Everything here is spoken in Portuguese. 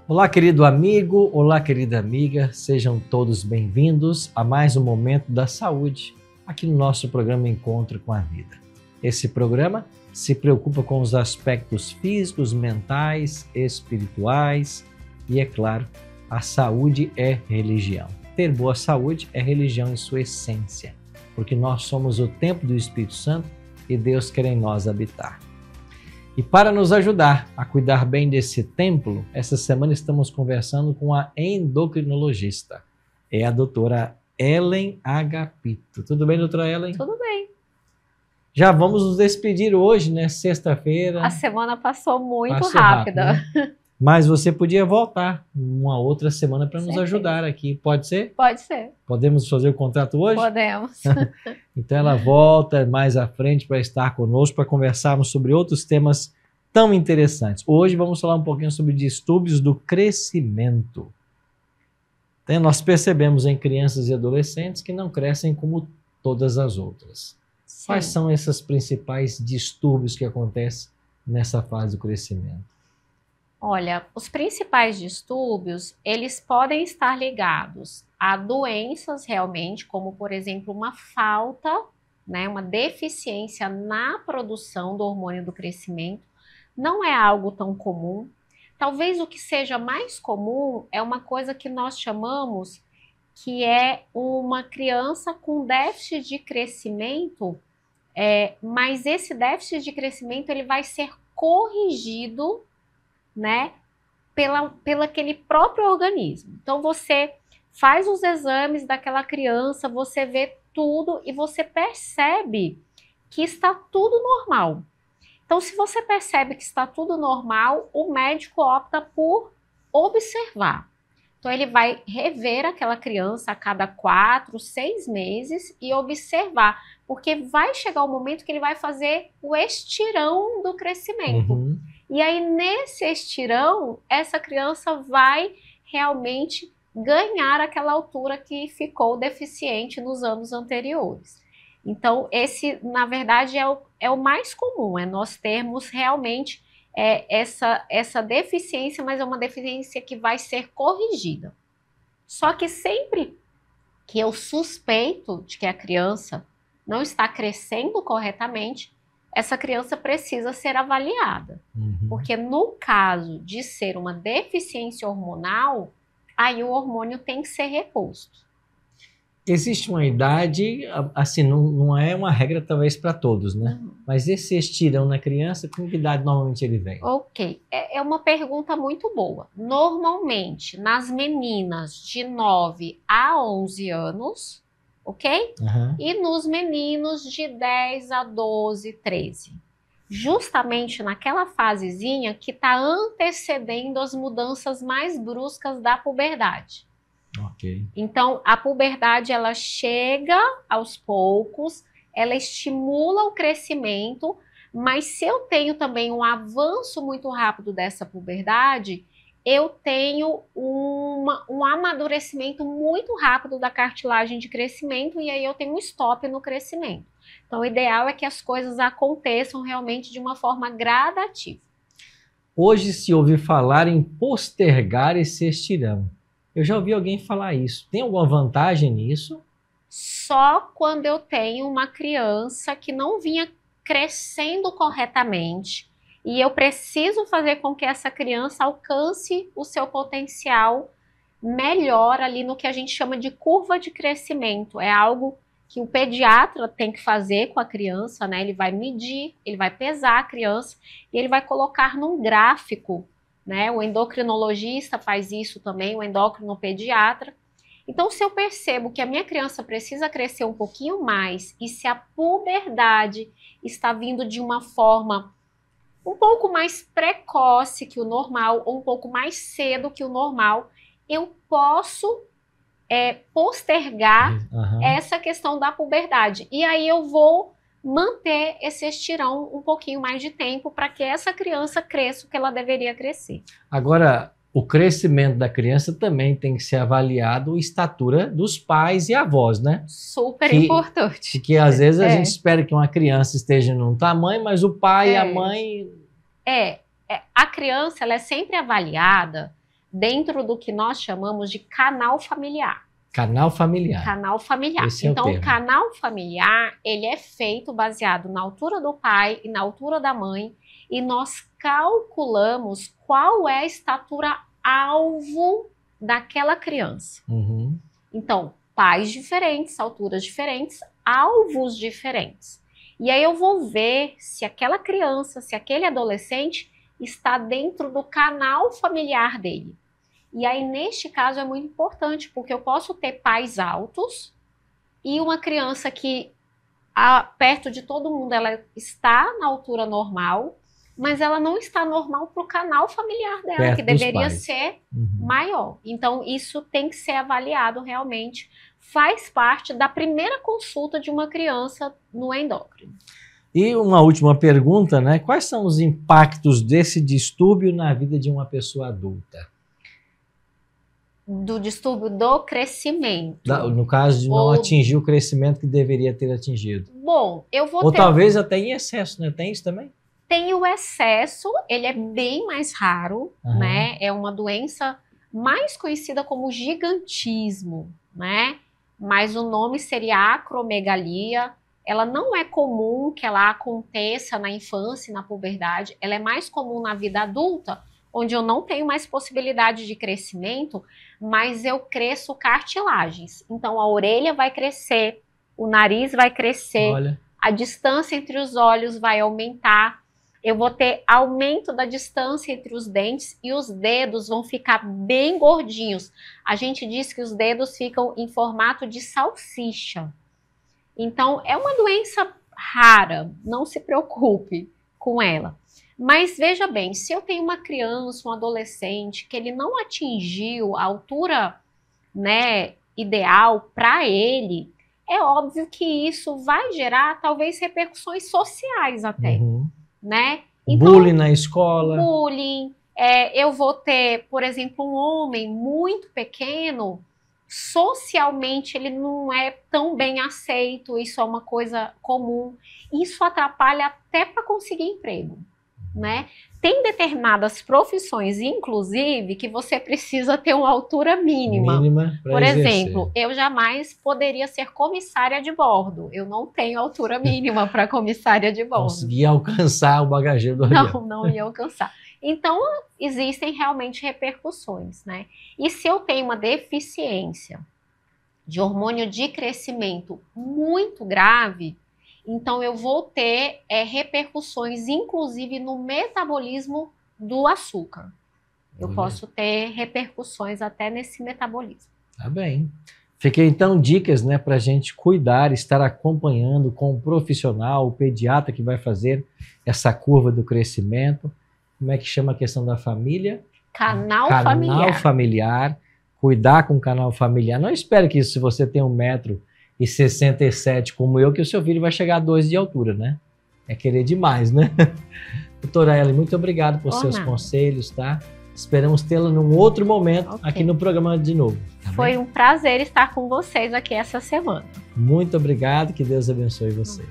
Olá, querido amigo, olá, querida amiga, sejam todos bem-vindos a mais um Momento da Saúde, aqui no nosso programa Encontro com a Vida. Esse programa se preocupa com os aspectos físicos, mentais, espirituais e, é claro, a saúde é religião. Ter boa saúde é religião em sua essência, porque nós somos o templo do Espírito Santo e Deus quer em nós habitar. E para nos ajudar a cuidar bem desse templo, essa semana estamos conversando com a endocrinologista. É a doutora Ellen Agapito. Tudo bem, doutora Ellen? Tudo bem. Já vamos nos despedir hoje, né? Sexta-feira. A semana passou muito rápida. Né? Mas você podia voltar uma outra semana para nos ajudar aqui. Pode ser? Pode ser. Podemos fazer o contrato hoje? Podemos. Então ela volta mais à frente para estar conosco, para conversarmos sobre outros temas tão interessantes. Hoje vamos falar um pouquinho sobre distúrbios do crescimento. Então, nós percebemos em crianças e adolescentes que não crescem como todas as outras. Sim. Quais são esses principais distúrbios que acontecem nessa fase do crescimento? Olha, os principais distúrbios, eles podem estar ligados a doenças realmente, como por exemplo uma falta, né, uma deficiência na produção do hormônio do crescimento. Não é algo tão comum. Talvez o que seja mais comum é uma coisa que nós chamamos que é uma criança com déficit de crescimento, mas esse déficit de crescimento ele vai ser corrigido, né, pela aquele próprio organismo. Então você faz os exames daquela criança, você vê tudo e você percebe que está tudo normal. Então se você percebe que está tudo normal, o médico opta por observar. Então ele vai rever aquela criança a cada 4, 6 meses e observar, porque vai chegar o momento que ele vai fazer o estirão do crescimento. Uhum. E aí, nesse estirão, essa criança vai realmente ganhar aquela altura que ficou deficiente nos anos anteriores. Então, esse, na verdade, é o mais comum, é nós termos realmente essa deficiência, mas é uma deficiência que vai ser corrigida. Só que sempre que eu suspeito de que a criança não está crescendo corretamente, essa criança precisa ser avaliada. Uhum. Porque no caso de ser uma deficiência hormonal, aí o hormônio tem que ser reposto. Existe uma idade, assim, não é uma regra talvez para todos, né? Uhum. Mas esse estirão na criança, com que idade normalmente ele vem? Ok, é uma pergunta muito boa. Normalmente, nas meninas de 9 a 11 anos, ok? Uhum. E nos meninos de 10 a 12, 13. Justamente naquela fasezinha que está antecedendo as mudanças mais bruscas da puberdade. Ok. Então, a puberdade, ela chega aos poucos, ela estimula o crescimento, mas se eu tenho também um avanço muito rápido dessa puberdade, eu tenho um amadurecimento muito rápido da cartilagem de crescimento e aí eu tenho um stop no crescimento. Então, o ideal é que as coisas aconteçam realmente de uma forma gradativa. Hoje se ouve falar em postergar esse estirão. Eu já ouvi alguém falar isso. Tem alguma vantagem nisso? Só quando eu tenho uma criança que não vinha crescendo corretamente, e eu preciso fazer com que essa criança alcance o seu potencial melhor ali no que a gente chama de curva de crescimento. É algo que o pediatra tem que fazer com a criança, né? Ele vai medir, ele vai pesar a criança e ele vai colocar num gráfico, né? O endocrinologista faz isso também, o endocrinopediatra. Então, se eu percebo que a minha criança precisa crescer um pouquinho mais e se a puberdade está vindo de uma forma um pouco mais precoce que o normal ou um pouco mais cedo que o normal, eu posso postergar essa questão da puberdade. E aí eu vou manter esse estirão um pouquinho mais de tempo para que essa criança cresça o que ela deveria crescer. Agora, o crescimento da criança também tem que ser avaliado a estatura dos pais e avós, né? Super importante. Porque às vezes a gente espera que uma criança esteja num tamanho, mas o pai e a mãe... A criança ela é sempre avaliada dentro do que nós chamamos de canal familiar. Canal familiar. Canal familiar. Esse é então, o canal familiar, ele é feito baseado na altura do pai e na altura da mãe, e nós calculamos qual é a estatura alvo daquela criança. Uhum. Então, pais diferentes, alturas diferentes, alvos diferentes. E aí eu vou ver se aquela criança, se aquele adolescente está dentro do canal familiar dele. E aí, neste caso, é muito importante, porque eu posso ter pais altos e uma criança que, perto de todo mundo, ela está na altura normal, mas ela não está normal para o canal familiar dela, Perto que deveria pais. ser maior. Então, isso tem que ser avaliado realmente, faz parte da primeira consulta de uma criança no endócrino. E uma última pergunta, né? Quais são os impactos desse distúrbio na vida de uma pessoa adulta? Do distúrbio do crescimento. No caso de não atingir o crescimento que deveria ter atingido. Bom, eu vou Ou talvez até em excesso, né? Tem isso também? Tem o excesso, ele é bem mais raro, né? É uma doença mais conhecida como gigantismo, né? Mas o nome seria acromegalia. Ela não é comum que ela aconteça na infância e na puberdade. Ela é mais comum na vida adulta, onde eu não tenho mais possibilidade de crescimento, mas eu cresço cartilagens. Então, a orelha vai crescer, o nariz vai crescer, Olha. A distância entre os olhos vai aumentar, eu vou ter aumento da distância entre os dentes e os dedos vão ficar bem gordinhos. A gente diz que os dedos ficam em formato de salsicha. Então, é uma doença rara, não se preocupe com ela. Mas veja bem, se eu tenho uma criança, um adolescente, que ele não atingiu a altura, né, ideal para ele, é óbvio que isso vai gerar talvez repercussões sociais até, né? Então, bullying na escola. Bullying. Eu vou ter, por exemplo, um homem muito pequeno, socialmente ele não é tão bem aceito, isso é uma coisa comum. Isso atrapalha até para conseguir emprego, né? Tem determinadas profissões, inclusive, que você precisa ter uma altura mínima. Por exemplo, eu jamais poderia ser comissária de bordo. Eu não tenho altura mínima para comissária de bordo. Conseguia alcançar o bagageiro do avião. Não ia alcançar. Então, existem realmente repercussões, né? E se eu tenho uma deficiência de hormônio de crescimento muito grave, então eu vou ter repercussões, inclusive no metabolismo do açúcar. Eu posso ter repercussões até nesse metabolismo. Tá bem. Fiquei então dicas, né, para a gente cuidar, estar acompanhando com o profissional, o pediatra que vai fazer essa curva do crescimento. Como é que chama a questão da família? Canal familiar. Cuidar com o canal familiar. Não espere que se você tem 1,67 m como eu, que o seu filho vai chegar a 2 de altura, né? É querer demais, né? Doutora Ellen, muito obrigado por seus conselhos, tá? Esperamos tê-la num outro momento aqui no programa de novo. Tá Foi um prazer estar com vocês aqui essa semana. Muito obrigado, que Deus abençoe você.